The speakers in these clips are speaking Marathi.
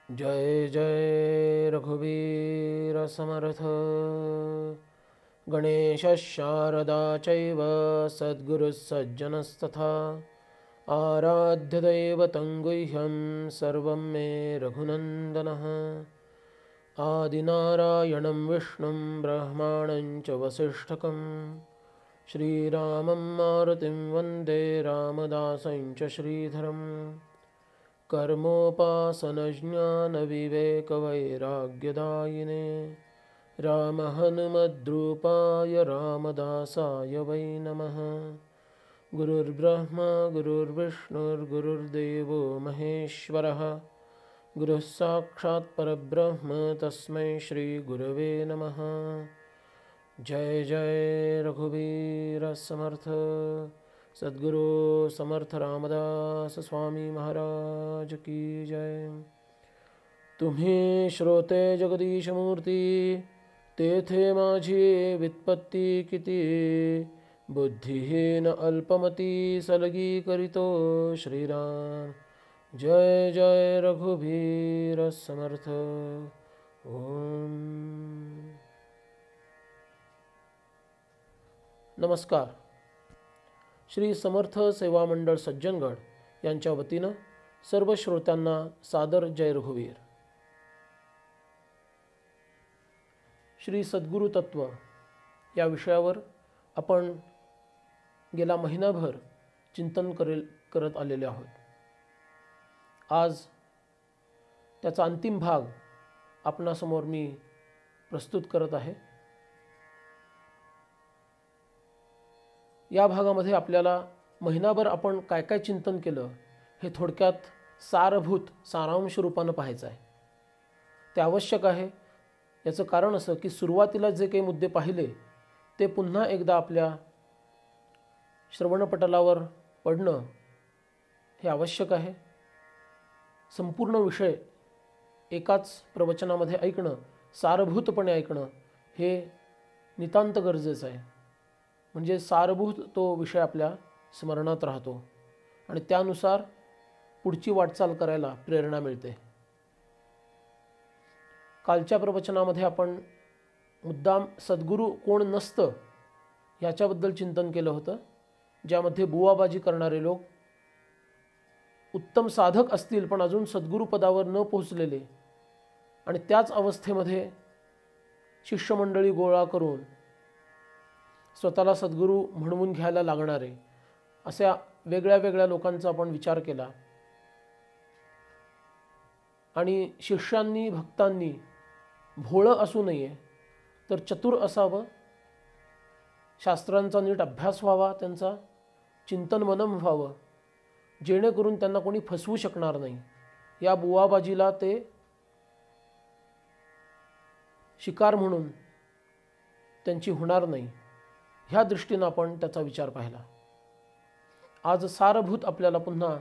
जय जय रघुवीर समर्थ। गणेश शारदा चैव सद्गुरुसज्जनस्तथा आराध्य दैवतं गुह्यं सर्वं मे रघुनन्दनः। आदिनारायणं विष्णुं ब्रह्माणं च वसिष्ठकं श्रीरामं मारुतिं वन्दे रामदासं च श्रीधरम्। कर्मोपासनज्ञानविवेकवैराग्यदायिने रामहनुमद्रूपाय रामदासाय वै नमः। गुरुर्ब्रह्मा गुरुर्विष्णुर्गुरुर्देवो महेश्वरः गुरुः साक्षात् परब्रह्म तस्मै श्रीगुरवे नमः। जय जय रघुवीर समर्थ। सद्गुरु समर्थ रामदास स्वामी महाराज की जय। तुम्ही श्रोते जगदीश मूर्ती, तेथे माझी वित्पत्ती किती। बुद्धिहीन अल्पमती सलगी करीतो श्रीराम। जय जय रघुवीर समर्थ। ओम नमस्कार। श्री समर्थ सेवा मंडळ सज्जनगड यांच्या वतीनं सर्व श्रोत्यांना सादर जय रघुवीर। श्री सद्गुरु तत्व या विषयावर आपण गेला महिनाभर चिंतन करत आलेले आहोत। आज त्याचा अंतिम भाग आपणासमोर मी प्रस्तुत करत आहे। या भागामध्ये आपल्याला महिनाभर आपण काय काय चिंतन केलं हे थोडक्यात सारभूत सारांश रूपानं पाहायचं आहे। ते आवश्यक आहे। याचं कारण असं की सुरुवातीला जे काही मुद्दे पाहिले ते पुन्हा एकदा आपल्या श्रवणपटलावर पडणं हे आवश्यक आहे। संपूर्ण विषय एकाच प्रवचनामध्ये ऐकणं, सारभूतपणे ऐकणं हे नितांत गरजेचं आहे। म्हणजे सारभूत तो विषय आपल्या स्मरणात राहतो आणि त्यानुसार पुढची वाटचाल करायला प्रेरणा मिळते। कालच्या प्रवचनामध्ये आपण मुद्दाम सद्गुरू कोण नसतं याच्याबद्दल चिंतन केलं होतं, ज्यामध्ये बुवाबाजी करणारे लोक उत्तम साधक असतील पण अजून सद्गुरू पदावर न पोहोचलेले आणि त्याच अवस्थेमध्ये शिष्यमंडळी गोळा करून स्वतःला सद्गुरू म्हणवून घ्यायला लागणारे अशा वेगळ्या वेगळ्या लोकांचा आपण विचार केला। आणि शिष्यांनी भक्तांनी भोळं असू नये तर चतुर असावं, शास्त्रांचा नीट अभ्यास व्हावा, त्यांचा चिंतन मनन व्हावं, जेणेकरून त्यांना कोणी फसवू शकणार नाही। या बुवाबाजीला ते शिकार म्हणून त्यांची होणार नाही, ह्या दृष्टीनं आपण त्याचा विचार पाहिला। आज सारभूत आपल्याला पुन्हा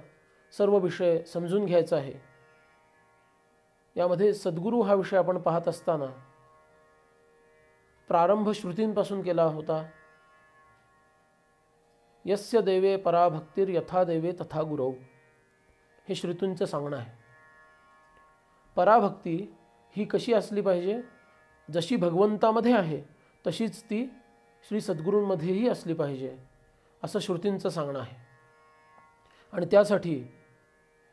सर्व विषय समजून घ्यायचा आहे। यामध्ये सद्गुरू हा विषय आपण पाहत असताना प्रारंभ श्रुतींपासून केला होता। यस्य देवे परा भक्तिर् यथा देवे तथा गुरौ, हे श्रुतींचं सांगणं आहे। पराभक्ती ही कशी असली पाहिजे, जशी भगवंतामध्ये आहे तशीच ती श्री सद्गुरूंमध्येही असली पाहिजे, असं श्रुतींचं सांगणं आहे। आणि त्यासाठी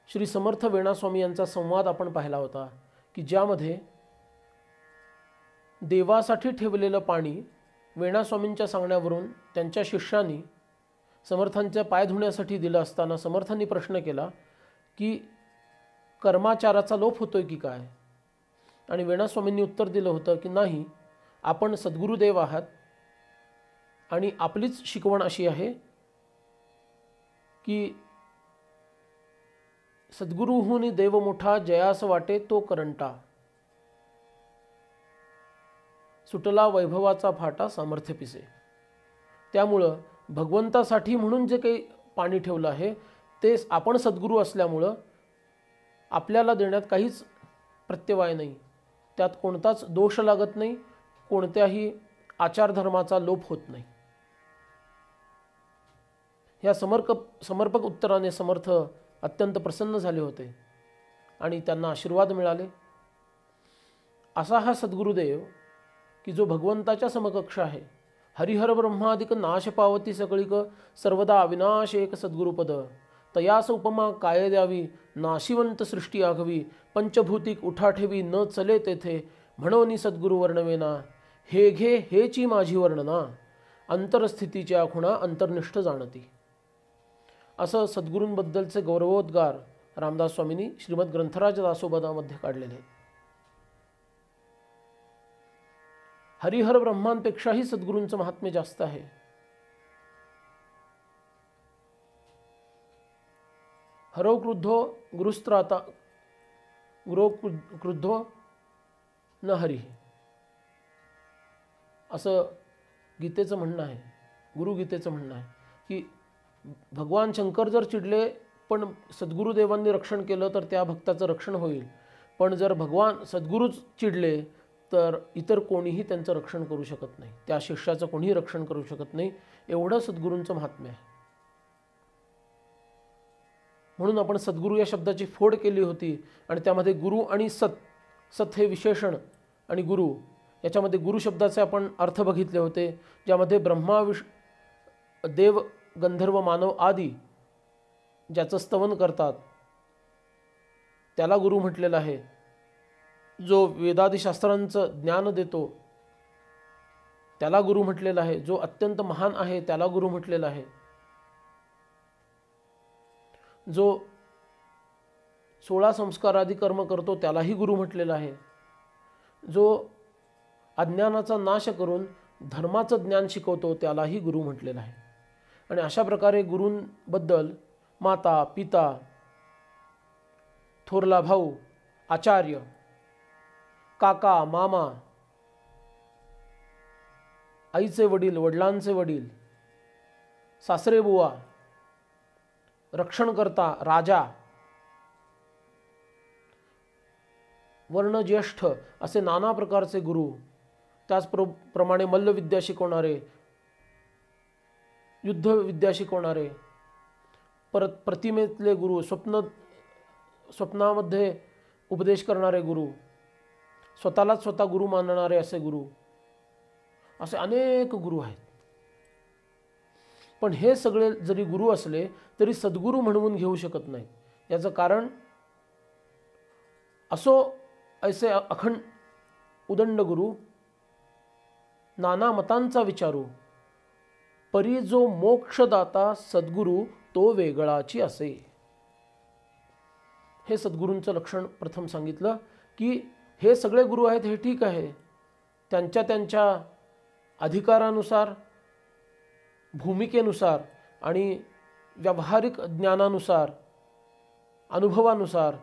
श्री समर्थ वेणास्वामी यांचा संवाद आपण पाहिला होता की ज्यामध्ये देवासाठी ठेवलेलं पाणी वेणास्वामींच्या सांगण्यावरून त्यांच्या शिष्यांनी समर्थांच्या पाय धुण्यासाठी दिलं असताना समर्थांनी प्रश्न केला की कर्माचाराचा लोप होतोय की काय। आणि वेणास्वामींनी उत्तर दिलं होतं की नाही, आपण सद्गुरुदेव आहात आणि आपलीच शिकवण अशी आहे की सद्गुरुहुनी देव मोठा, जयास वाटे तो करंटा, सुटला वैभवाचा फाटा सामर्थ्य पिसे। त्यामुळं भगवंतासाठी म्हणून जे काही पाणी ठेवलं आहे ते आपण सद्गुरू असल्यामुळं आपल्याला देण्यात काहीच प्रत्यवाय नाही, त्यात कोणताच दोष लागत नाही, कोणत्याही आचारधर्माचा लोप होत नाही। ह्या समर्पक उत्तराने समर्थ अत्यंत प्रसन्न झाले होते आणि त्यांना आशीर्वाद मिळाले. असा हा सद्गुरुदेव की जो भगवंताच्या समकक्ष आहे. हरिहर ब्रह्मादिक नाश पावती सकळिक सर्वदा अविनाश एक सद्गुरुपद. तयास उपमा काय द्यावी नाशिवंत सृष्टी आघवी. पंचभूतिक उठा ठेवी न चले तेथे म्हणोनी सद्गुरु वर्णवेना. हे घे हेची माझी वर्णना अंतरस्थितीच्या खुणा अंतर्निष्ठ जाणती. असं सद्गुरूंबद्दलचे गौरवोद्गार रामदास स्वामींनी श्रीमद ग्रंथराज दासोपदामध्ये काढलेले आहेत. हरिहर ब्रह्मांपेक्षाही सद्गुरूंचं महात्म्य जास्त आहे. हरो क्रुद्धो गुरुस्त्राता गुरो क्रुद्धो न हरी, असं गीतेचं म्हणणं आहे, गुरुगीतेचं म्हणणं आहे की भगवान शंकर जर चिडले पण सद्गुरुदेवांनी रक्षण केलं तर त्या भक्ताचं रक्षण होईल. पण जर भगवान सद्गुरूच चिडले तर इतर कोणीही त्यांचं रक्षण करू शकत नाही, त्या शिष्याचं कोणीही रक्षण करू शकत नाही. एवढं सद्गुरूंचं महात्म्य आहे. म्हणून आपण सद्गुरू या शब्दाची फोड केली होती आणि त्यामध्ये गुरु आणि सत, सत हे विशेषण आणि गुरु याच्यामध्ये गुरु शब्दाचे आपण अर्थ बघितले होते, ज्यामध्ये ब्रह्मा देव गंधर्व मानव आदी ज्याचं स्तवन करतात त्याला गुरु म्हटलेलं आहे. जो वेदादी शास्त्रांचं ज्ञान देतो त्याला गुरु म्हटलेलं आहे. जो अत्यंत महान आहे त्याला गुरु म्हटलेलं आहे. जो 16 संस्कारादी कर्म करतो त्यालाही गुरु म्हटलेलं आहे. जो अज्ञानाचा नाश करून धर्माचं ज्ञान शिकवतो त्यालाही गुरु म्हटलेलं आहे. आणि अशा प्रकारे गुरूंबद्दल माता, पिता, थोरला भाऊ, आचार्य, काका, मामा, आईचे वडील, वडिलांचे वडील, सासरे बुवा, रक्षणकर्ता, राजा, वर्णज्येष्ठ असे नाना प्रकारचे गुरु, त्याचप्रमाणे मल्लविद्या शिकवणारे, युद्धविद्या शिकवणारे, परत प्रतिमेतले गुरु, स्वप्नामध्ये उपदेश करणारे गुरु, स्वतःलाच स्वतः गुरु मानणारे असे गुरु, असे अनेक गुरु आहेत. पण हे सगळे जरी गुरु असले तरी सद्गुरू म्हणून घेऊ शकत नाहीत. याचं कारण असो ऐसे अखंड उदंड गुरु, नाना मतांचा विचारू, परी जो मोक्षदाता सद्गुरू तो वेगळाची असे. हे सद्गुरूंचं लक्षण प्रथम सांगितलं की हे सगळे गुरु आहेत हे ठीक आहे, त्यांच्या त्यांच्या अधिकारानुसार, भूमिकेनुसार आणि व्यावहारिक ज्ञानानुसार, अनुभवानुसार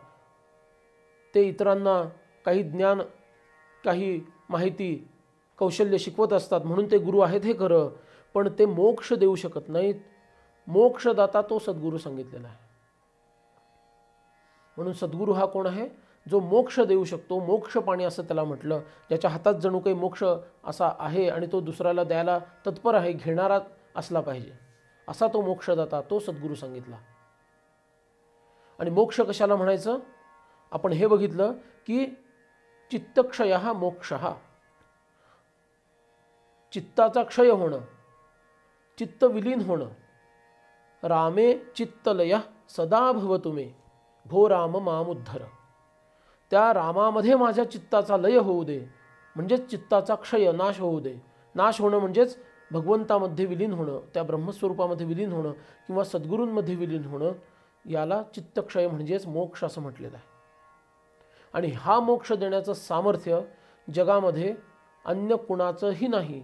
ते इतरांना काही ज्ञान, काही माहिती, कौशल्य शिकवत असतात म्हणून ते गुरु आहेत हे खरं. पण ते मोक्ष देऊ शकत नाहीत. मोक्षदाता तो सद्गुरू सांगितलेला आहे. म्हणून सद्गुरू हा कोण आहे? जो मोक्ष देऊ शकतो. मोक्षपाणी असं त्याला म्हटलं, ज्याच्या हातात जणू काही मोक्ष असा आहे आणि तो दुसऱ्याला द्यायला तत्पर आहे, घेणारा असला पाहिजे, असा तो मोक्षदाता, तो सद्गुरू सांगितला. आणि मोक्ष कशाला म्हणायचं? आपण हे बघितलं की चित्तक्षय हा मोक्ष, हा चित्ताचा क्षय होणं, चित्त विलीन होणं. रामे चित्तलय सदा भवतु मे भो राम मामुद्धर. त्या रामामध्ये माझ्या चित्ताचा लय होऊ दे, म्हणजेच चित्ताचा क्षय, नाश होऊ दे. नाश होणं म्हणजेच भगवंतामध्ये विलीन होणं, त्या ब्रह्मस्वरूपामध्ये विलीन होणं किंवा सद्गुरूंमध्ये विलीन होणं, याला चित्तक्षय म्हणजेच मोक्ष असं म्हटलेलं आहे. आणि हा मोक्ष देण्याचं सामर्थ्य जगामध्ये अन्य कुणाचंही नाही.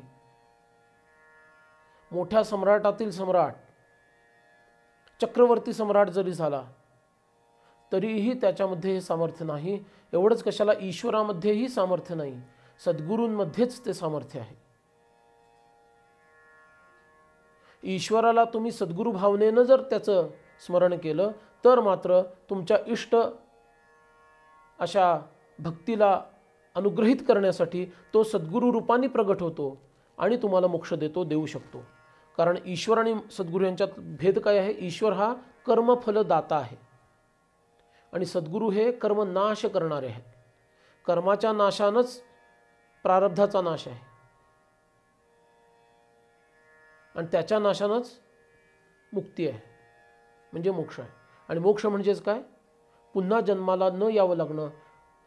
मोठ्या सम्राटातील सम्राट, चक्रवर्ती सम्राट जरी झाला तरीही त्याच्यामध्ये हे सामर्थ्य नाही. एवढंच कशाला, ईश्वरामध्येही सामर्थ्य नाही, सद्गुरूंमध्येच ते सामर्थ्य आहे. ईश्वराला तुम्ही सद्गुरू भावनेनं जर त्याचं स्मरण केलं तर मात्र तुमच्या इष्ट अशा भक्तीला अनुग्रहित करण्यासाठी तो सद्गुरू रूपाने प्रगट होतो आणि तुम्हाला मोक्ष देतो, देऊ शकतो. कारण ईश्वर आणि सद्गुरू यांच्यात भेद काय आहे? ईश्वर हा कर्मफलदाता आहे आणि सद्गुरू हे कर्म नाश करणारे आहेत. कर्माच्या नाशानंच प्रारब्धाचा नाश आहे आणि त्याच्या नाशानंच मुक्ती आहे, म्हणजे मोक्ष आहे. आणि मोक्ष म्हणजेच काय? पुन्हा जन्माला न यावं लागणं,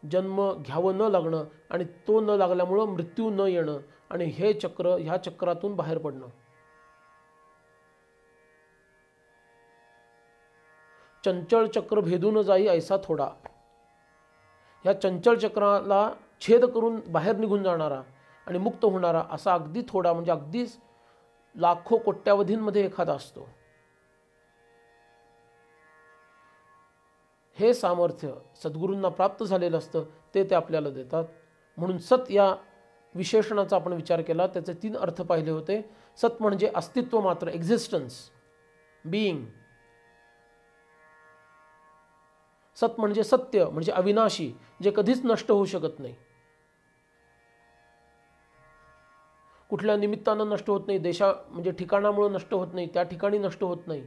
जन्म घ्यावं न लागणं आणि तो न लागल्यामुळं मृत्यू न येणं आणि हे चक्र, ह्या चक्रातून बाहेर पडणं. चंचल चक्र भेदून जाई ऐसा थोडा. ह्या चंचल चक्राला छेद करून बाहेर निघून जाणारा आणि मुक्त होणारा असा अगदी थोडा, म्हणजे अगदीच लाखो कोट्यावधींमध्ये एखादा असतो. हे सामर्थ्य सद्गुरूंना प्राप्त झालेलं असतं, ते आपल्याला देतात. म्हणून सत या विशेषणाचा आपण विचार केला, त्याचे 3 अर्थ पाहिले होते. सत म्हणजे अस्तित्व मात्र, एक्झिस्टन्स, बीइंग. सत म्हणजे सत्य, म्हणजे अविनाशी, जे कधीच नष्ट होऊ शकत नाही, कुठल्या निमित्तानं नष्ट होत नाही, म्हणजे ठिकाणामुळे नष्ट होत नाही, त्या ठिकाणी नष्ट होत नाही,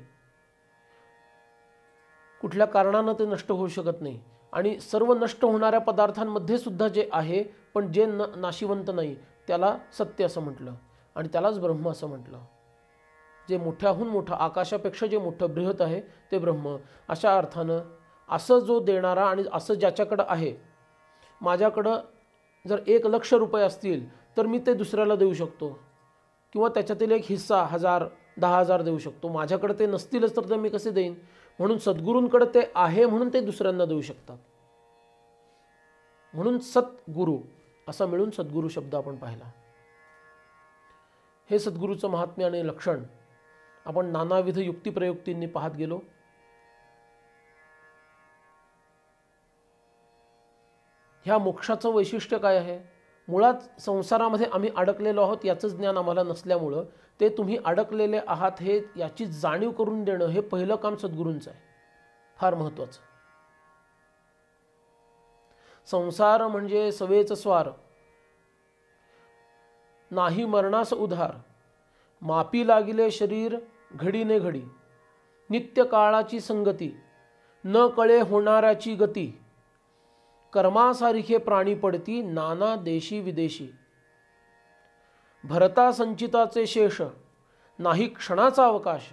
कुठल्या कारणानं ते नष्ट होऊ शकत नाही. आणि सर्व नष्ट होणाऱ्या पदार्थांमध्ये सुद्धा जे आहे पण जे नाशिवंत नाही, त्याला सत्य असं म्हटलं आणि त्यालाच ब्रह्म असं म्हटलं. जे मोठ्याहून मोठं, आकाशापेक्षा जे मोठं बृहत आहे ते ब्रह्म. अशा अर्थानं असं जो देणारा आणि असं ज्याच्याकडं आहे, माझ्याकडं जर 1,00,000 रुपये असतील तर मी ते दुसऱ्याला देऊ शकतो किंवा त्याच्यातील एक हिस्सा 1,000, 10,000 देऊ शकतो. माझ्याकडे ते नसतीलच तर मी कसे देईन? म्हणून सद्गुरूंकडे ते आहे म्हणून ते दुसऱ्यांना देऊ शकतात. म्हणून सद्गुरू असा मिळून सद्गुरू शब्द आपण पाहिला. हे सद्गुरूचं महात्म्य आणि लक्षण आपण नानाविध युक्तिप्रयुक्तींनी पाहत गेलो. ह्या मोक्षाचं वैशिष्ट्य काय आहे? मुळात संसारामध्ये आम्ही अडकलेलो आहोत याचं ज्ञान आम्हाला नसल्यामुळं ते तुम्ही अडकलेले आहात हे याची जाणीव करून देणं हे पहिलं काम सद्गुरूंचं आहे, फार महत्त्वाचं. संसार म्हणजे सवेच स्वार, नाही मरणास उधार, मापी लागिले शरीर घडीने घडी, नित्य काळाची संगती, न कळे होणाऱ्याची गती, कर्मासारिखे प्राणी पडती नाना देशी विदेशी, भरता संचिताचे शेष नाही क्षणाचा अवकाश,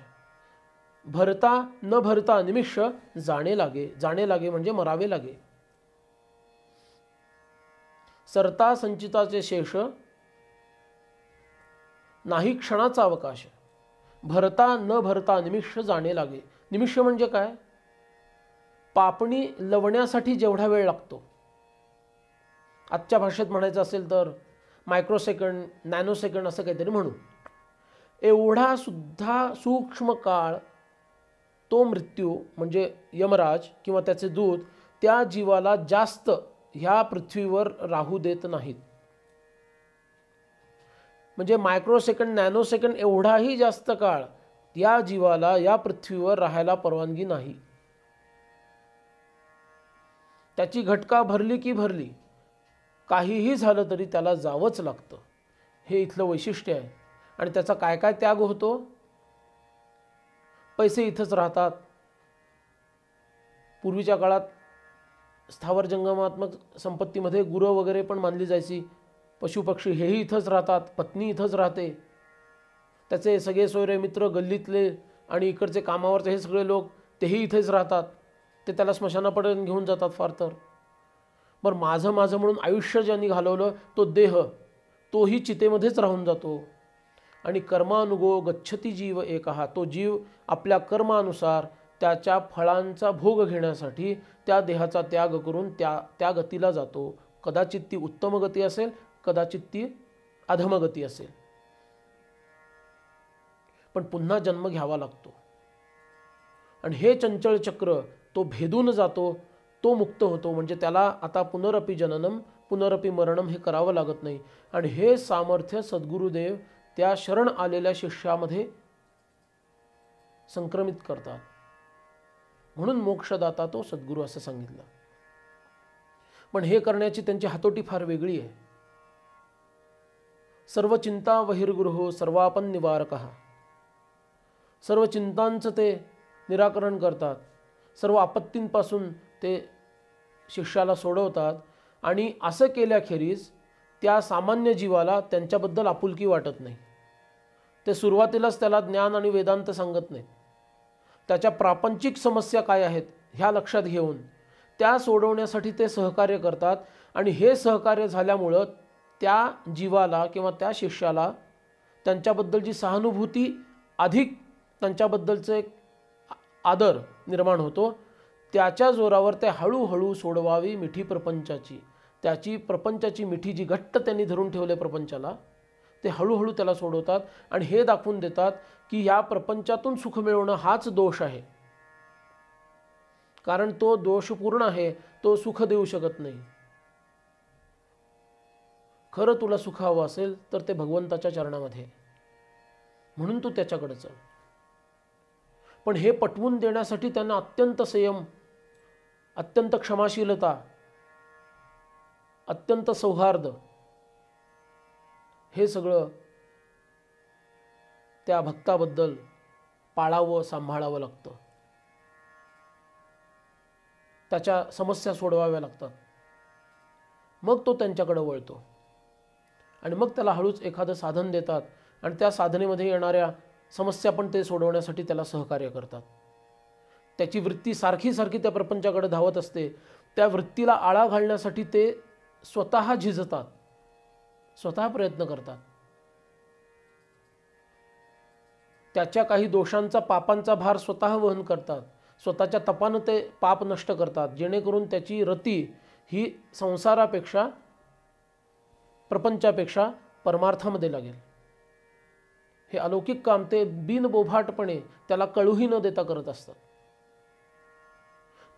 भरता न भरता निमिष जाणे लागे. जाणे लागे म्हणजे मरावे लागे. सरता संचिताचे शेष नाही क्षणाचा अवकाश, भरता न भरता निमिष जाणे लागे. निमिष म्हणजे काय? पापणी लवण्यासाठी जेवढा वेळ लागतो, आजच्या भाषेत म्हणायचं असेल तर मायक्रोसेकंड, नॅनोसेकंड असं काहीतरी म्हणू, एवढा सुद्धा सूक्ष्म काळ तो मृत्यू म्हणजे यमराज किंवा त्याचे दूत त्या जीवाला जास्त ह्या पृथ्वीवर राहू देत नाहीत. म्हणजे मायक्रोसेकंड, नॅनोसेकंड एवढाही जास्त काळ या जीवाला या पृथ्वीवर राहायला परवानगी नाही. त्याची घटका भरली की भरली, काहीही झालं तरी त्याला जावंच लागतं. हे इथलं वैशिष्ट्य आहे. आणि त्याचा काय काय त्याग होतो? पैसे इथंच राहतात. पूर्वीच्या काळात स्थावर जंगमात्मक संपत्तीमध्ये गुरं वगैरे पण मानली जायची, पशुपक्षी हेही इथंच राहतात, पत्नी इथंच राहते, त्याचे सगळे सोयरे मित्र गल्लीतले आणि इकडचे कामावरचे हे सगळे लोक तेही इथेच राहतात. ते त्याला स्मशानापर्यंत घेऊन जातात फार तर. बरं, माझं माझं म्हणून आयुष्य ज्यांनी घालवलं तो देह तोही चितेमध्येच राहून जातो. आणि कर्मानुगो गच्छती जीव एकहा, तो जीव आपल्या कर्मानुसार त्याच्या फळांचा भोग घेण्यासाठी त्या देहाचा त्याग करून त्या गतीला जातो. कदाचित ती उत्तम गती असेल, कदाचित ती अधमगती असेल, पण पुन्हा जन्म घ्यावा लागतो. आणि हे चंचल चक्र तो भेदून जातो, तो मुक्त होतो. म्हणजे त्याला आता पुनरपि जननम पुनरपि मरणम हे करावं लागत नाही. आणि हे सामर्थ्य सद्गुरुदेव त्या शरण आलेल्या शिष्यामध्ये संक्रमित करतात. म्हणून मोक्षदाता तो सद्गुरू असं सांगितलं. पण हे करण्याची त्यांची हातोटी फार वेगळी आहे. सर्व चिंता बहिर्गृहो सर्वापन निवारकः, सर्व चिंतांचं ते निराकरण करतात, सर्व आपत्तींपासून ते शिष्याला सोडवतात आणि असं केल्याखेरीज त्या सामान्य जीवाला त्यांच्याबद्दल आपुलकी वाटत नाही. ते सुरुवातीलाच त्याला ज्ञान आणि वेदांत सांगत नाहीत. त्याच्या प्रापंचिक समस्या काय आहेत ह्या लक्षात घेऊन त्या सोडवण्यासाठी ते सहकार्य करतात आणि हे सहकार्य झाल्यामुळं त्या जीवाला किंवा त्या शिष्याला त्यांच्याबद्दलची सहानुभूती, अधिक त्यांच्याबद्दलचं एक आदर निर्माण होतो. त्याच्या जोरावर ते हळूहळू सोडवावी मिठी प्रपंचाची, त्याची प्रपंचाची मिठी जी घट्ट त्यांनी धरून ठेवले प्रपंचाला, ते हळूहळू त्याला सोडवतात आणि हे दाखवून देतात की या प्रपंचातून सुख मिळवणं हाच दोष आहे. कारण तो दोषपूर्ण आहे, तो सुख देऊ शकत नाही. खरं तुला सुख हवं असेल तर ते भगवंताच्या चरणामध्ये, म्हणून तू त्याच्याकडे चल. पण हे पटवून देण्यासाठी त्यांना अत्यंत संयम, अत्यंत क्षमाशीलता, अत्यंत सौहार्द हे सगळं त्या भक्ताबद्दल पाळावं, सांभाळावं लागतं. त्याच्या समस्या सोडवाव्या लागतात. मग तो त्यांच्याकडे वळतो आणि मग त्याला हळूच एखादं साधन देतात आणि त्या साधनेमध्ये येणाऱ्या समस्या पण ते सोडवण्यासाठी त्याला सहकार्य करतात. त्याची वृत्ती सारखी सारखी त्या प्रपंचाकडे धावत असते. त्या वृत्तीला आळा घालण्यासाठी ते स्वतः झिजतात, स्वतः प्रयत्न करतात. त्याच्या काही दोषांचा, पापांचा भार स्वतः वहन करतात. स्वतःच्या तपानं ते पाप नष्ट करतात, जेणेकरून त्याची रती ही संसारापेक्षा, प्रपंचापेक्षा परमार्थामध्ये लागेल. हे अलौकिक काम ते बिनबोभाटपणे, त्याला कळूही न देता करत असतात.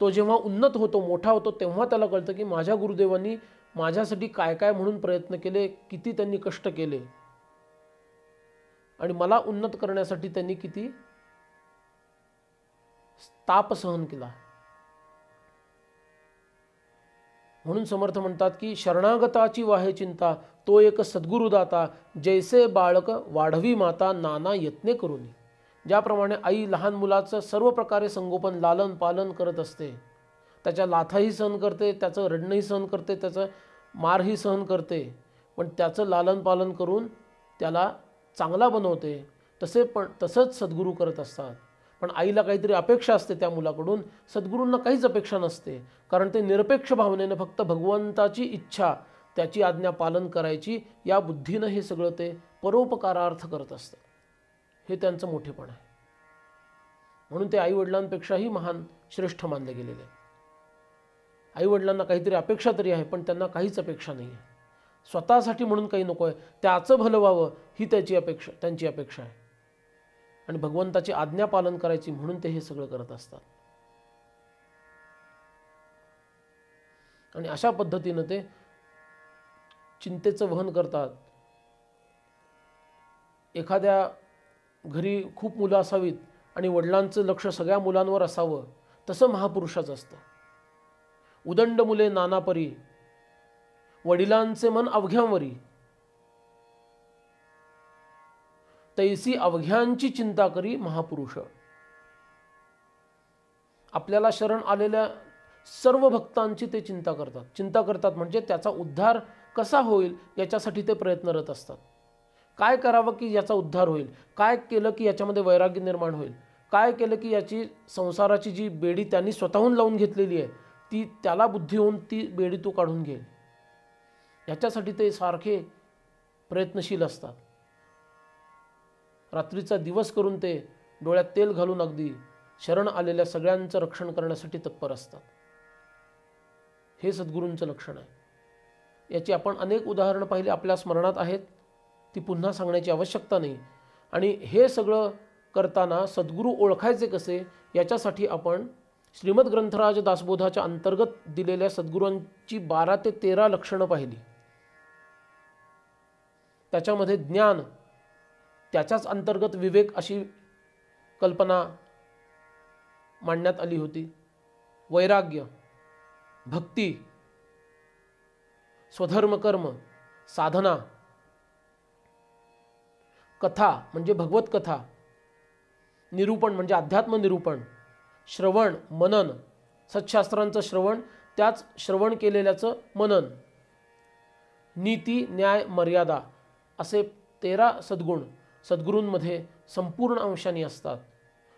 तो जेव्हा उन्नत होतो, मोठा होतो, तेव्हा त्याला कळतं की माझ्या गुरुदेवांनी माझ्यासाठी काय काय म्हणून प्रयत्न केले, किती त्यांनी कष्ट केले आणि मला उन्नत करण्यासाठी त्यांनी किती ताप सहन केला. म्हणून समर्थ म्हणतात की शरणागताची वाहे चिंता, तो एक सद्गुरुदाता, जैसे बाळक वाढवी माता नाना यत्ने करून. ज्याप्रमाणे आई लहान मुलाचं सर्व प्रकारे संगोपन, लालन पालन करत असते, त्याच्या लाथाही सहन करते, त्याचं रडणंही सहन करते, त्याचं मारही सहन करते, पण त्याचं लालन पालन करून त्याला चांगला बनवते, तसंच सद्गुरू करत असतात. पण आईला काहीतरी अपेक्षा असते त्या मुलाकडून, सद्गुरूंना काहीच अपेक्षा नसते. कारण ते निरपेक्ष भावनेनं फक्त भगवंताची इच्छा, त्याची आज्ञा पालन करायची या बुद्धीनं हे सगळं ते परोपकारार्थ करत असतात. हे त्यांचं मोठेपण आहे. म्हणून ते आईवडिलांपेक्षाही महान, श्रेष्ठ मानले गेलेले. आईवडिलांना काहीतरी अपेक्षा तरी आहे, पण त्यांना काहीच अपेक्षा नाही आहे. स्वतःसाठी म्हणून काही नको आहे, त्याचं भलं व्हावं ही त्यांची अपेक्षा आहे. आणि भगवंताची आज्ञा पालन करायची म्हणून ते हे सगळं करत असतात. आणि अशा पद्धतीनं ते चिंतेचं वहन करतात. एखाद्या घरी खूप मुलं असावीत आणि वडिलांचं लक्ष सगळ्या मुलांवर असावं, तसं महापुरुषाचं असतं. उदंड मुले नानापरी, वडिलांचे मन अवघ्यांवरी, तैसी अवघ्यांची चिंता करी महापुरुष. आपल्याला शरण आलेल्या सर्व भक्तांची ते चिंता करतात म्हणजे त्याचा उद्धार कसा होईल याच्यासाठी ते प्रयत्नरत असतात. काय करावं की याचा उद्धार होईल, काय केलं की याच्यामध्ये वैराग्य निर्माण होईल, काय केलं की याची संसाराची जी बेडी त्यांनी स्वतःहून लावून घेतलेली आहे ती त्याला बुद्धी होऊन ती बेडी तो काढून घेईल, याच्यासाठी ते सारखे प्रयत्नशील असतात. रात्रीचा दिवस करून ते डोळ्यात तेल घालून अगदी शरण आलेल्या सगळ्यांचं रक्षण करण्यासाठी तत्पर असतात. हे सद्गुरूंचं लक्षण आहे. याची आपण अनेक उदाहरणं पाहिली, आपल्या स्मरणात आहेत, ती पुन्हा सांगण्याची आवश्यकता नाही. आणि हे सगळं करताना सद्गुरू ओळखायचे कसे याच्यासाठी आपण श्रीमद ग्रंथराज दासबोधाच्या अंतर्गत दिलेल्या सद्गुरूंची 12 ते 13 लक्षणं पाहिली. त्याच्यामध्ये ज्ञान, त्याच्याच अंतर्गत विवेक अशी कल्पना मांडण्यात आली होती. वैराग्य, भक्ती, स्वधर्म कर्म, साधना, कथा म्हणजे भगवत कथा, निरूपण म्हणजे अध्यात्म निरूपण, श्रवण, मनन, सत्शास्त्रांचं श्रवण, त्याच श्रवण केलेल्याचं मनन, नीती, न्याय, मर्यादा असे 13 सद्गुण सद्गुरूंमध्ये संपूर्ण अंशाने असतात.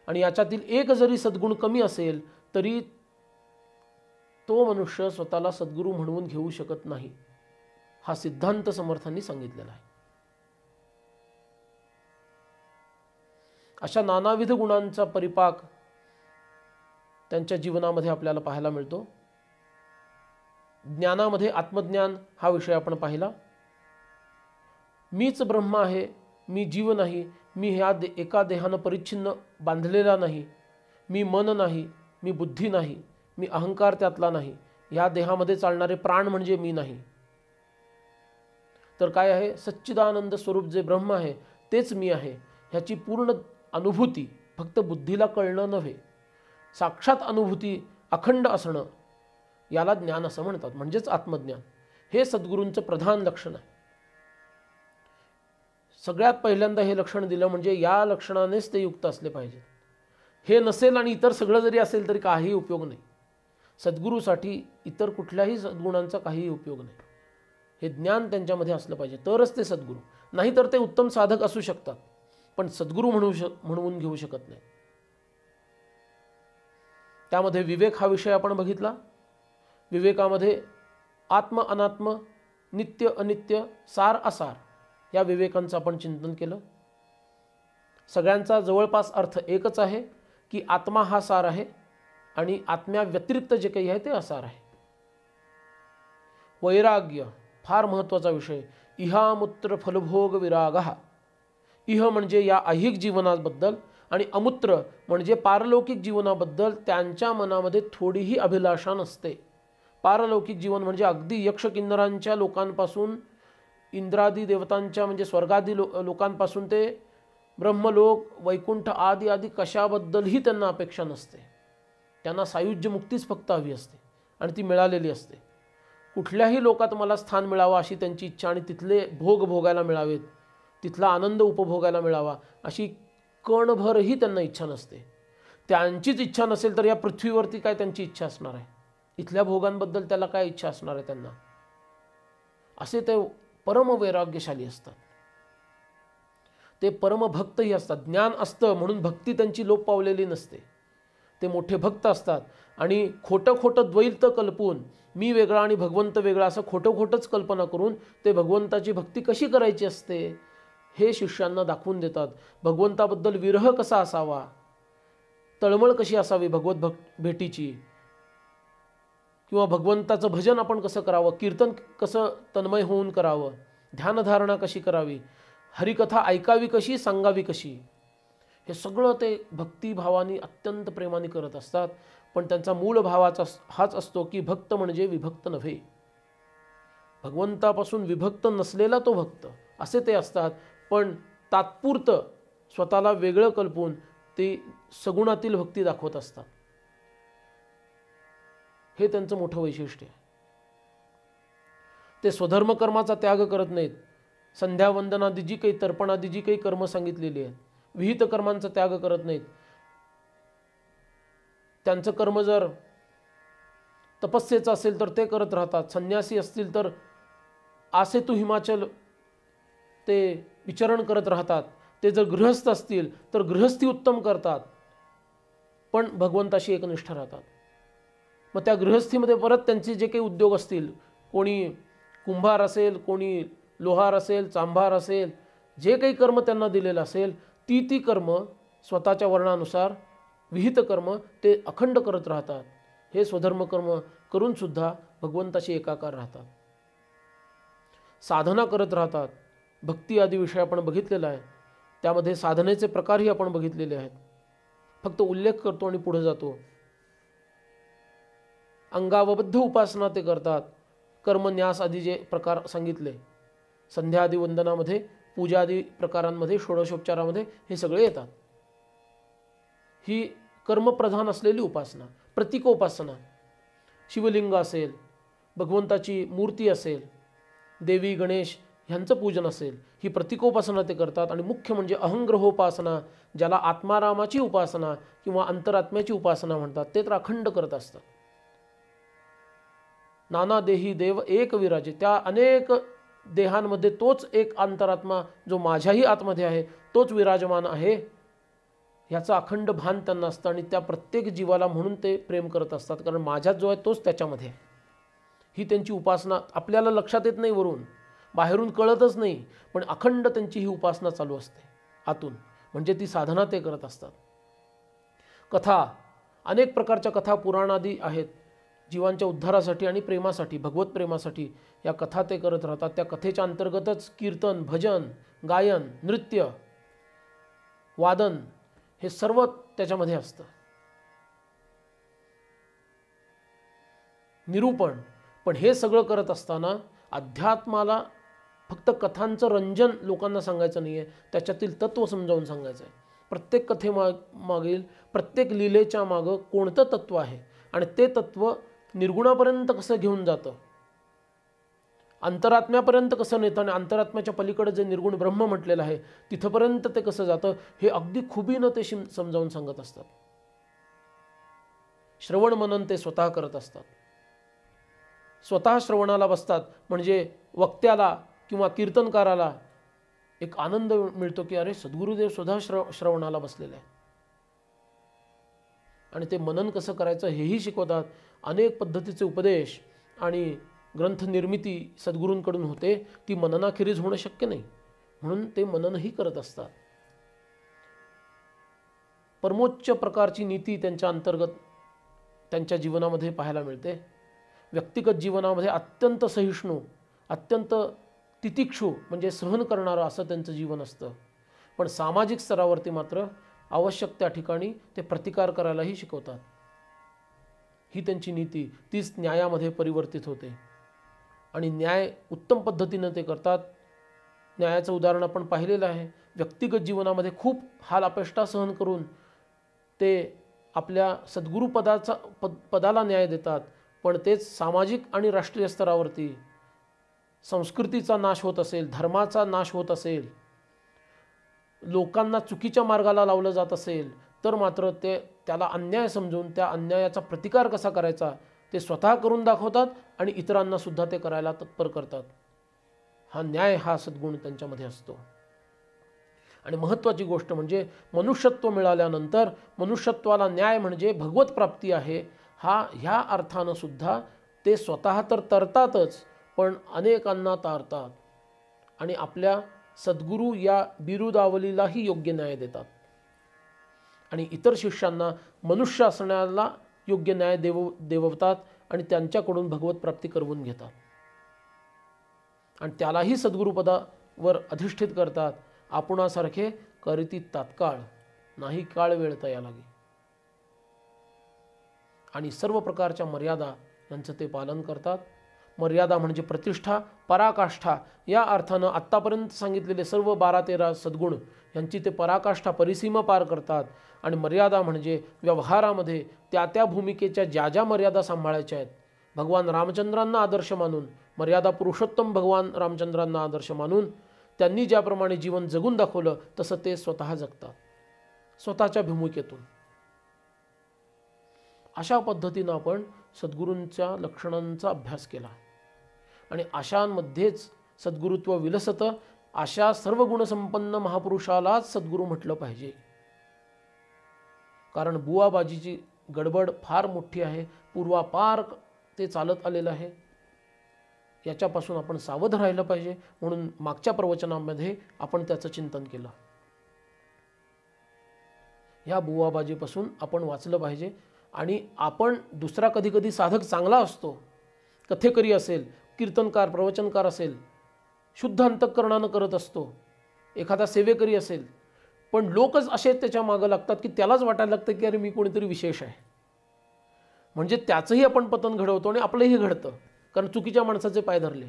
आणि याच्यातील एक जरी सद्गुण कमी असेल तरी तो मनुष्य स्वतःला सद्गुरू म्हणवून घेऊ शकत नाही. हा सिद्धांत समर्थांनी सांगितलेला आहे. अशा नानाविध गुणांचा परिपाक त्यांच्या जीवनामध्ये आपल्याला पाहायला मिळतो. ज्ञानामध्ये आत्मज्ञान हा विषय आपण पाहिला. मीच ब्रह्म आहे, मी जीव नाही, मी ह्या एका देहानं परिच्छिन्न बांधलेला नाही, मी मन नाही, मी बुद्धी नाही, मी अहंकार त्यातला नाही, ह्या देहामध्ये चालणारे प्राण म्हणजे मी नाही. तर काय आहे, सच्चिदानंद स्वरूप जे ब्रह्म आहे तेच मी आहे ह्याची पूर्ण अनुभूती फक्त बुद्धीला कळणं नव्हे, साक्षात अनुभूती अखंड असणं याला ज्ञान असं म्हणतात, म्हणजेच आत्मज्ञान. हे सद्गुरूंचं प्रधान लक्षण आहे. सगळ्यात पहिल्यांदा हे लक्षण दिलं म्हणजे या लक्षणानेच ते युक्त असले पाहिजे. हे नसेल आणि इतर सगळं जरी असेल तरी काही उपयोग नाही. सद्गुरूसाठी इतर कुठल्याही सद्गुणांचा काही उपयोग नाही. हे ज्ञान त्यांच्यामध्ये असलं पाहिजे तरच ते सद्गुरू. नाहीतर ते उत्तम साधक असू शकतात पण सद्गुरू म्हणून घेऊ शकत नाही. त्यामध्ये विवेक हा विषय आपण बघितला. विवेकामध्ये आत्म अनात्म, नित्य अनित्य, सार असार या विवेकांचं आपण चिंतन केलं. सगळ्यांचा जवळपास अर्थ एकच आहे की आत्मा हा सार आहे आणि आत्म्या व्यतिरिक्त जे काही आहे ते असार आहे. वैराग्य फार महत्त्वाचा विषय. इहामुत्र फलभोग विरागः. इह म्हणजे या ऐहिक जीवनाबद्दल आणि अमुत्र म्हणजे पारलौकिक जीवनाबद्दल त्यांच्या मनामध्ये थोडीही अभिलाषा नसते. पारलौकिक जीवन म्हणजे अगदी यक्ष किन्नरांच्या लोकांपासून इंद्रादी देवतांच्या म्हणजे स्वर्गादी लोकांपासून ते ब्रह्मलोक, वैकुंठ आदी आदी कशाबद्दलही त्यांना अपेक्षा नसते. त्यांना सायुज्य मुक्तीच फक्त हवी असते आणि ती मिळालेली असते. कुठल्याही लोकात मला स्थान मिळावं अशी त्यांची इच्छा आणि तिथले भोग भोगायला मिळावेत, तिथला आनंद उपभोगायला मिळावा अशी कणभरही त्यांना इच्छा नसते. त्यांचीच इच्छा नसेल तर या पृथ्वीवरती काय त्यांची इच्छा असणार आहे? इथल्या भोगांबद्दल त्याला काय इच्छा असणार आहे त्यांना? असे ते परमवैराग्यशाली असतात. ते परमभक्तही असतात. ज्ञान असतं म्हणून भक्ती त्यांची लोप पावलेली नसते. ते मोठे भक्त असतात आणि खोटं खोटं द्वैत कल्पून मी वेगळा आणि भगवंत वेगळा असं खोटं खोटंच कल्पना करून ते भगवंताची भक्ती कशी करायची असते हे शिष्यांना दाखवून देतात. भगवंताबद्दल विरह कसा असावा, तळमळ कशी असावी भगवत भेटीची, किंवा भगवंताचं भजन आपण कसं करावं, कीर्तन कसं तन्मय होऊन करावं, ध्यानधारणा कशी करावी, हरिकथा ऐकावी कशी, सांगावी कशी, हे सगळं ते भक्तिभावाने अत्यंत प्रेमाने करत असतात. पण त्यांचा मूळ भावाचा हाच असतो की भक्त म्हणजे विभक्त नव्हे, भगवंतापासून विभक्त नसलेला तो भक्त असे ते असतात. पण तात्पुरतं स्वतःला वेगळं कल्पून ते सगुणातील भक्ती दाखवत असतात. हे त्यांचं मोठं वैशिष्ट्य आहे. ते स्वधर्मकर्माचा त्याग करत नाहीत. संध्यावंदनादी जी काही तर्पणादी जी काही कर्म सांगितलेली आहेत, विहित कर्मांचा त्याग करत नाहीत. त्यांचं कर्म जर तपस्येचं असेल तर ते करत राहतात. संन्यासी असतील तर आसे तू हिमाचल ते विचरण करत राहतात. ते जर गृहस्थ असतील तर गृहस्थी उत्तम करतात पण भगवंताशी एकनिष्ठ राहतात. मग त्या गृहस्थीमध्ये परत त्यांचे जे काही उद्योग असतील, कोणी कुंभार असेल, कोणी लोहार असेल, चांभार असेल, जे काही कर्म त्यांना दिलेलं असेल ती कर्म स्वतःच्या वर्णानुसार विहित कर्म ते अखंड करत राहतात. हे स्वधर्मकर्म करूनसुद्धा भगवंताशी एकाकार राहतात, साधना करत राहतात. भक्ती आदी विषय आपण बघितलेला आहे. त्यामध्ये साधनेचे प्रकारही आपण बघितलेले आहेत. फक्त उल्लेख करतो आणि पुढे जातो. अंगावबद्ध उपासना ते करतात. कर्मन्यास आदी जे प्रकार सांगितले, संध्या आदी वंदनामध्ये, पूजा आदी प्रकारांमध्ये, षोडशोपचारामध्ये हे सगळे येतात. ही कर्मप्रधान असलेली उपासना. प्रतीकोपासना, शिवलिंग असेल, भगवंताची मूर्ती असेल, देवी गणेश ह्यांचं पूजन असेल, ही प्रतीकोपासना ते करतात. आणि मुख्य म्हणजे अहंग्रहोपासना, ज्याला आत्मारामाची उपासना किंवा अंतरात्म्याची उपासना म्हणतात, ते तर अखंड करत असतात. नाना देही देव एक विराजे, त्या अनेक देहांमध्ये तोच एक अंतरात्मा जो माझ्याही आतमध्ये आहे तोच विराजमान आहे, ह्याचं अखंड भान त्यांना असतं. आणि त्या प्रत्येक जीवाला म्हणून ते प्रेम करत असतात, कारण माझ्यात जो आहे तोच त्याच्यामध्ये आहे. ही त्यांची उपासना आपल्याला लक्षात येत नाही, वरून बाहेरून कळतच नाही, पण अखंड त्यांची ही उपासना चालू असते आतून, म्हणजे ती साधना ते करत असतात. कथा, अनेक प्रकारच्या कथा पुराणादी आहेत जीवांच्या उद्धारासाठी आणि प्रेमासाठी, भगवत प्रेमासाठी या कथा ते करत राहतात. त्या कथेच्या अंतर्गतच कीर्तन, भजन, गायन, नृत्य, वादन हे सर्व त्याच्यामध्ये असतं. निरूपण. पण हे सगळं करत असताना अध्यात्माला फक्त कथांचं रंजन लोकांना सांगायचं नाही आहे, त्याच्यातील तत्त्व समजावून सांगायचं आहे. प्रत्येक कथेमागील, प्रत्येक लीलेच्या मागं कोणतं तत्त्व आहे आणि ते तत्त्व निर्गुणापर्यंत कसं घेऊन जातं, अंतरात्म्यापर्यंत कसं नेतं आणि अंतरात्म्याच्या पलीकडे जे निर्गुण ब्रह्म म्हटलेलं आहे तिथंपर्यंत ते कसं जातं, हे अगदी खुबीनं ते समजावून सांगत असतात. श्रवण मनन ते स्वतः करत असतात. स्वतः श्रवणाला बसतात म्हणजे वक्त्याला किंवा कीर्तनकाराला एक आनंद मिळतो की अरे सद्गुरुदेव सुद्धा श्रवणाला बसलेले आहे. आणि ते मनन कसं करायचं हेही शिकवतात. अनेक पद्धतीचे उपदेश आणि ग्रंथ निर्मिती सद्गुरूंकडून होते, ती मननाखेरीज होणं शक्य नाही, म्हणून ते मननही करत असतात. परमोच्च प्रकारची नीती त्यांच्या अंतर्गत त्यांच्या जीवनामध्ये पाहायला मिळते. व्यक्तिगत जीवनामध्ये अत्यंत सहिष्णू, अत्यंत तितिक्षू म्हणजे सहन करणारं असं त्यांचं जीवन असतं. पण सामाजिक स्तरावरती मात्र आवश्यक त्या ठिकाणी ते प्रतिकार करायलाही शिकवतात. ही त्यांची नीती तीच न्यायामध्ये परिवर्तित होते आणि न्याय उत्तम पद्धतीनं ते करतात. न्यायाचं उदाहरण आपण पाहिलेलं आहे. व्यक्तिगत जीवनामध्ये खूप हाल अपेष्टा सहन करून ते आपल्या सद्गुरू पदाला न्याय देतात, पण तेच सामाजिक आणि राष्ट्रीय स्तरावरती संस्कृतीचा नाश होत असेल, धर्माचा नाश होत असेल, लोकांना चुकीच्या मार्गाला लावलं जात असेल तर मात्र ते त्याला अन्याय समजून त्या अन्यायाचा प्रतिकार कसा करायचा ते स्वतः करून दाखवतात आणि इतरांना सुद्धा ते करायला तत्पर करतात. हा न्याय, हा सद्गुण त्यांच्यामध्ये असतो. आणि महत्त्वाची गोष्ट म्हणजे मनुष्यत्व मिळाल्यानंतर मनुष्यत्वाला न्याय म्हणजे भगवत प्राप्ती आहे, ह्या अर्थानं सुद्धा ते स्वतः तर तरतातच, पण अनेकांना तारतात आणि आपल्या सद्गुरू या बिरुदावलीलाही योग्य न्याय देतात आणि इतर शिष्यांना मनुष्य असण्याला योग्य न्याय देवतात आणि त्यांच्याकडून भगवत प्राप्ती करवून घेतात आणि त्यालाही सद्गुरुपदावर अधिष्ठित करतात. आपणासारखे करीती तात्काळ, नाही काळ वेळ तया लागे. आणि सर्व प्रकारच्या मर्यादा यांचं ते पालन करतात. मर्यादा म्हणजे प्रतिष्ठा, पराकाष्ठा या अर्थानं आत्तापर्यंत सांगितलेले सर्व 12-13 सद्गुण यांची ते पराकाष्ठा, परिसीमा पार करतात. आणि मर्यादा म्हणजे व्यवहारामध्ये त्या त्या भूमिकेच्या ज्या ज्या मर्यादा सांभाळायच्या आहेत, भगवान रामचंद्रांना आदर्श मानून, मर्यादा पुरुषोत्तम भगवान रामचंद्रांना आदर्श मानून त्यांनी ज्याप्रमाणे जीवन जगून दाखवलं तसं ते स्वतः जगतात, स्वतःच्या भूमिकेतून. अशा पद्धतीनं आपण सद्गुरूंच्या लक्षणांचा अभ्यास केला आणि अशांमध्येच सद्गुरुत्व विलसतं. अशा सर्व गुणसंपन्न महापुरुषालाच सद्गुरू म्हटलं पाहिजे, कारण बुवाबाजीची गडबड फार मोठी आहे, पूर्वापार ते चालत आलेलं आहे. याच्यापासून आपण सावध राहिलं पाहिजे, म्हणून मागच्या प्रवचनामध्ये आपण त्याचं चिंतन केलं. ह्या बुवाबाजीपासून आपण वाचलं पाहिजे. आणि आपण दुसरा कधी कधी साधक चांगला असतो, कथेकरी असेल, कीर्तनकार, प्रवचनकार असेल, शुद्ध अंतःकरणानं करत असतो, एखादा सेवेकरी असेल, पण लोकच असे त्याच्या मागं लागतात की त्यालाच वाटायला लागतं की अरे मी कोणीतरी विशेष आहे. म्हणजे त्याचंही आपण पतन घडवतो आणि आपलंही घडतं, कारण चुकीच्या माणसाचे पाय धरले.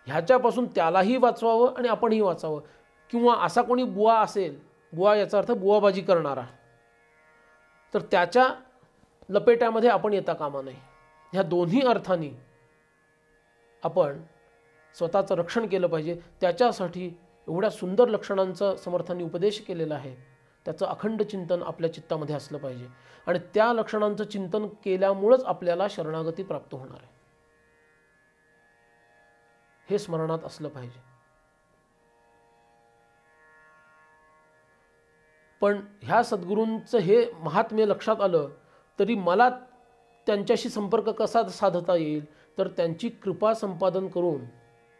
ह्याच्यापासून त्यालाही वाचवावं आणि आपणही वाचावं. किंवा असा कोणी बुवा असेल, बुवा याचा अर्थ बुवाबाजी करणारा, तर त्याच्या लपेट्यामध्ये आपण येता कामा नये. ह्या दोन्ही अर्थांनी आपण स्वतःचं रक्षण केलं पाहिजे. त्याच्यासाठी एवढ्या सुंदर लक्षणांचा समर्थांनी उपदेश केलेला आहे, त्याचं अखंड चिंतन आपल्या चित्तामध्ये असलं पाहिजे आणि त्या लक्षणांचं चिंतन केल्यामुळंच आपल्याला शरणागती प्राप्त होणार आहे. हे स्मरणात असलं पाहिजे. पण ह्या सद्गुरूंचं हे महात्म्य लक्षात आलं तरी मला त्यांच्याशी संपर्क कसा साधता येईल, तर त्यांची कृपा संपादन करून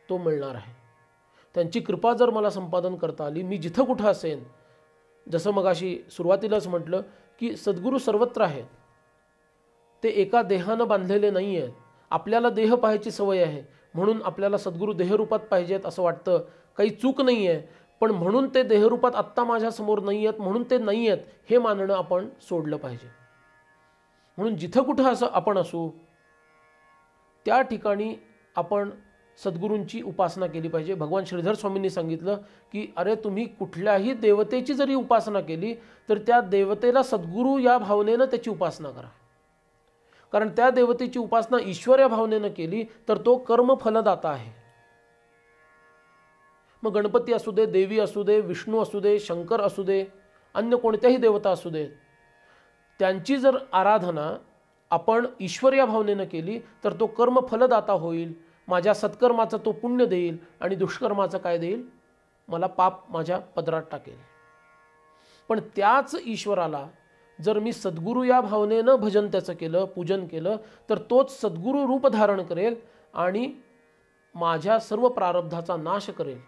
तो मिळणार आहे. त्यांची कृपा जर मला संपादन करता आली, मी जिथं कुठं असेन, जसं मगाशी सुरुवातीलाच म्हटलं की सद्गुरू सर्वत्र आहेत. ते एका देहानं बांधलेले नाही आहेत. आपल्याला देह पाहायची सवय आहे म्हणून आपल्याला सद्गुरू देहरूपात पाहिजेत असं वाटतं. काही चूक नाही आहे, पण म्हणून ते देहरूपात आत्ता माझ्यासमोर नाही आहेत म्हणून ते नाही आहेत हे मानणं आपण सोडलं पाहिजे. म्हणून जिथं कुठं असं आपण असू त्या ठिकाणी आपण सद्गुरूंची उपासना केली पाहिजे. भगवान श्रीधर स्वामींनी सांगितलं की अरे तुम्ही कुठल्याही देवतेची जरी उपासना केली तर त्या देवतेला सद्गुरू या भावनेनं त्याची उपासना करा. कारण त्या देवतेची उपासना ईश्वर या भावनेनं केली तर तो कर्मफलदाता आहे. मग गणपती असू दे, देवी असू दे, विष्णू असू दे, शंकर असू दे, अन्य कोणत्याही देवता असू देत, त्यांची जर आराधना आपण ईश्वर या भावनेनं केली तर तो कर्मफलदाता होईल. माझ्या सत्कर्माचं तो पुण्य देईल आणि दुष्कर्माचं काय देईल, मला पाप माझ्या पदरात टाकेल. पण त्याच ईश्वराला जर मी सद्गुरू या भावनेनं भजन त्याचं केलं, पूजन केलं, तर तोच सद्गुरू रूप धारण करेल आणि माझ्या सर्व प्रारब्धाचा नाश करेल,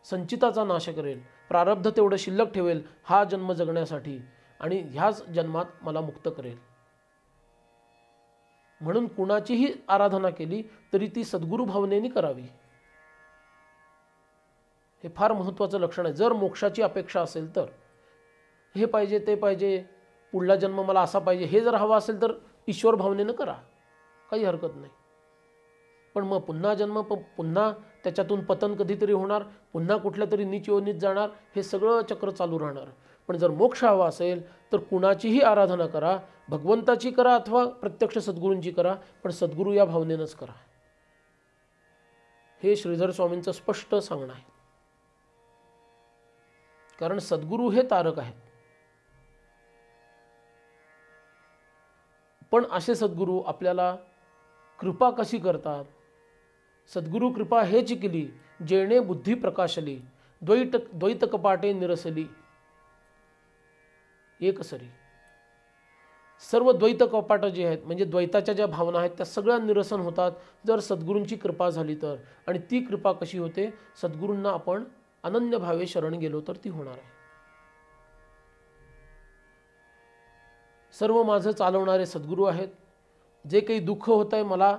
संचिताचा नाश करेल, प्रारब्ध तेवढं शिल्लक ठेवेल हा जन्म जगण्यासाठी आणि ह्याच जन्मात मला मुक्त करेल. म्हणून कुणाचीही आराधना केली तरी ती सद्गुरू भावनेने करावी. हे फार महत्त्वाचं लक्षण आहे. जर मोक्षाची अपेक्षा असेल तर हे पाहिजे, ते पाहिजे, पुढला जन्म मला असा पाहिजे, हे जर हवा असेल तर ईश्वर भावनेनं करा, काही हरकत नाही. पण मग पुन्हा जन्म, पुन्हा त्याच्यातून पतन कधीतरी होणार, पुन्हा कुठल्या तरी नीच योनीत जाणार, हे सगळं चक्र चालू राहणार. पण जर मोक्ष हवा असेल तर कुणाचीही आराधना करा, भगवंताची करा अथवा प्रत्यक्ष सद्गुरूंची करा, पण सद्गुरू या भावनेनंच करा. हे श्रीधर स्वामींचं स्पष्ट सांगणं आहे. कारण सद्गुरू हे तारक आहेत. पण असे सद्गुरू आपल्याला कृपा कशी करतात? सद्गुरू कृपा हेच केली जेणे बुद्धी प्रकाशली, द्वैत कपाटे निरसली एक सरी. सर्व द्वैत कपाट जे आहेत म्हणजे द्वैताच्या ज्या भावना आहेत त्या सगळ्या निरसन होतात जर सद्गुरूंची कृपा झाली तर. आणि ती कृपा कशी होते? सद्गुरूंना आपण अनन्य भावे शरण गेलो तर ती होणार आहे. सर्व माझं चालवणारे सद्गुरू आहेत. जे काही दुःख होत आहे मला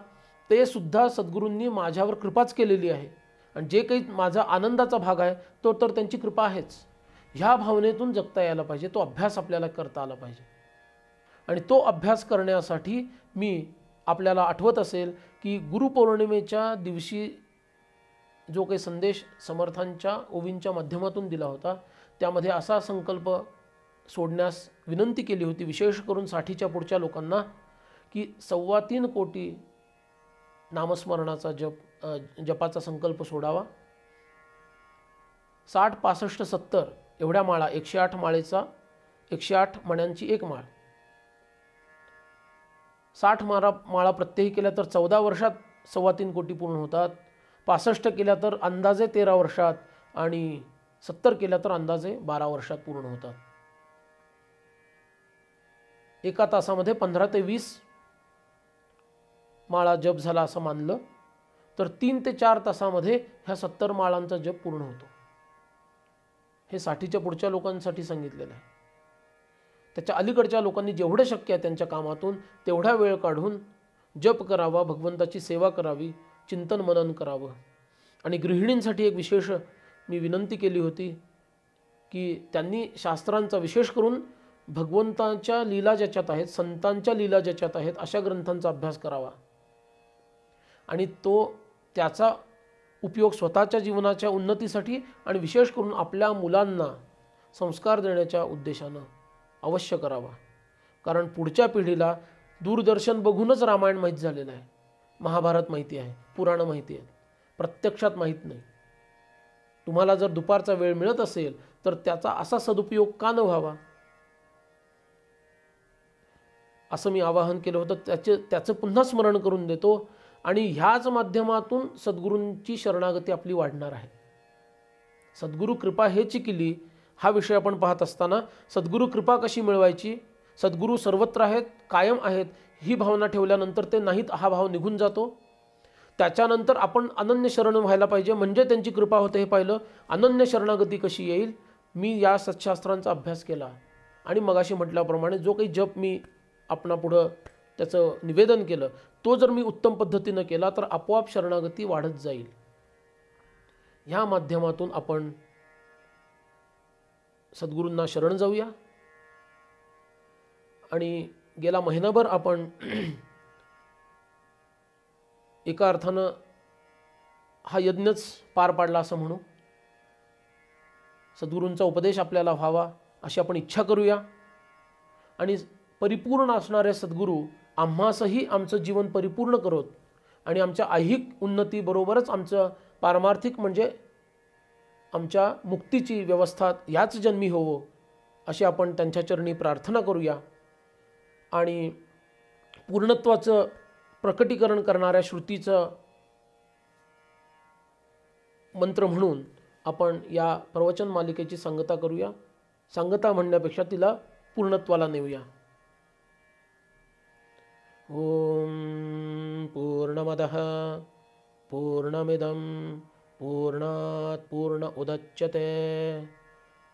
ते सुद्धा सद्गुरूंनी माझ्यावर कृपाच केलेली आहे. आणि जे काही माझा आनंदाचा भाग आहे तो तर त्यांची कृपा आहेच. ह्या भावनेतून जगता यायला पाहिजे. तो अभ्यास आपल्याला करता आला पाहिजे. आणि तो अभ्यास करण्यासाठी मी आपल्याला आठवत असेल की गुरुपौर्णिमेच्या दिवशी जो काही संदेश समर्थांच्या ओवींच्या माध्यमातून दिला होता त्यामध्ये असा संकल्प सोडण्यास विनंती केली होती, विशेष करून 60च्या पुढच्या लोकांना, की 3.25 कोटी नामस्मरणाचा जपाचा संकल्प सोडावा. 60, 65, 70 एवढ्या माळा, 108 माळेचा 108 मण्यांची एक माळ, 60 माळा प्रत्येकी केल्या तर 14 वर्षात 3.25 कोटी पूर्ण होतात. 65 केल्या तर अंदाजे 13 वर्षात आणि 70 केल्या तर अंदाजे 12 वर्षात पूर्ण होतात. एका तासामध्ये 15 ते 20 माळा जप झाला असं मानलं तर 3 ते 4 तासामध्ये ह्या 70 माळांचा जप पूर्ण होतो. हे 60च्या पुढच्या लोकांसाठी सांगितलेलं आहे. त्याच्या अलीकडच्या लोकांनी जेवढं शक्य आहे त्यांच्या कामातून तेवढा वेळ काढून जप करावा, भगवंताची सेवा करावी, चिंतन मनन करावं. आणि गृहिणींसाठी एक विशेष मी विनंती केली होती की त्यांनी शास्त्रांचा, विशेष करून भगवंताच्या लीला ज्याच्यात आहेत, संतांच्या लीला ज्याच्यात आहेत अशा ग्रंथांचा अभ्यास करावा. आणि त्याचा उपयोग स्वतःच्या जीवनाच्या उन्नतीसाठी आणि विशेष करून आपल्या मुलांना संस्कार देण्याच्या उद्देशानं अवश्य करावा. कारण पुढच्या पिढीला दूरदर्शन बघूनच रामायण माहीत झालेलं आहे, महाभारत माहिती आहे, पुराणं माहिती आहेत, प्रत्यक्षात माहीत नाही. तुम्हाला जर दुपारचा वेळ मिळत असेल तर त्याचा असा सदुपयोग का न व्हावा असं मी आवाहन केलं होतं. त्याचं पुन्हा स्मरण करून देतो. आणि ह्याच माध्यमातून सद्गुरूंची शरणागती आपली वाढणार आहे. सद्गुरू कृपा हेची केली हा विषय आपण पाहत असताना सद्गुरू कृपा कशी मिळवायची, सद्गुरू सर्वत्र आहेत, कायम आहेत ही भावना ठेवल्यानंतर ते नाहीत हा भाव निघून जातो. त्याच्यानंतर आपण अनन्य शरण व्हायला पाहिजे, म्हणजे त्यांची कृपा होते हे पाहिलं. अनन्य शरणागती कशी येईल, मी या सत्शास्त्रांचा अभ्यास केला आणि मगाशी म्हटल्याप्रमाणे जो काही जप मी आपणापुढं त्याचं निवेदन केलं तो जर मी उत्तम पद्धतीनं केला तर आपोआप शरणागती वाढत जाईल. ह्या माध्यमातून आपण सद्गुरूंना शरण जाऊया. आणि गेला महिनाभर आपण एका अर्थानं हा यज्ञच पार पाडला असं म्हणू. सद्गुरूंचा उपदेश आपल्याला व्हावा अशी आपण इच्छा करूया. आणि परिपूर्ण असणारे सद्गुरू आम्हासही आमचं जीवन परिपूर्ण करोत आणि आमच्या ऐहिक उन्नतीबरोबरच आमचं पारमार्थिक म्हणजे आमच्या मुक्तीची व्यवस्था याच जन्मी होवो अशी आपण त्यांच्या चरणी प्रार्थना करूया. आणि पूर्णत्वाचं प्रकटीकरण करणाऱ्या श्रुतीचं मंत्र म्हणून आपण या प्रवचन मालिकेची सांगता करूया. सांगता म्हणण्यापेक्षा तिला पूर्णत्वाला नेऊया. ओम पूर्णमदः पूर्णमिदं पूर्णात् पूर्ण उदच्यते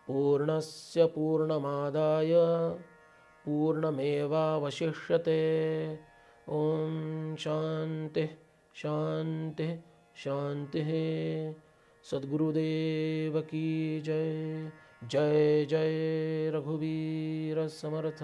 पूर्णस्य पूर्णमादाय पूर्णमेवावशिष्यते. ओम शांति शांति शांति. सद्गुरुदेव की जय. जय जय रघुवीर समर्थ.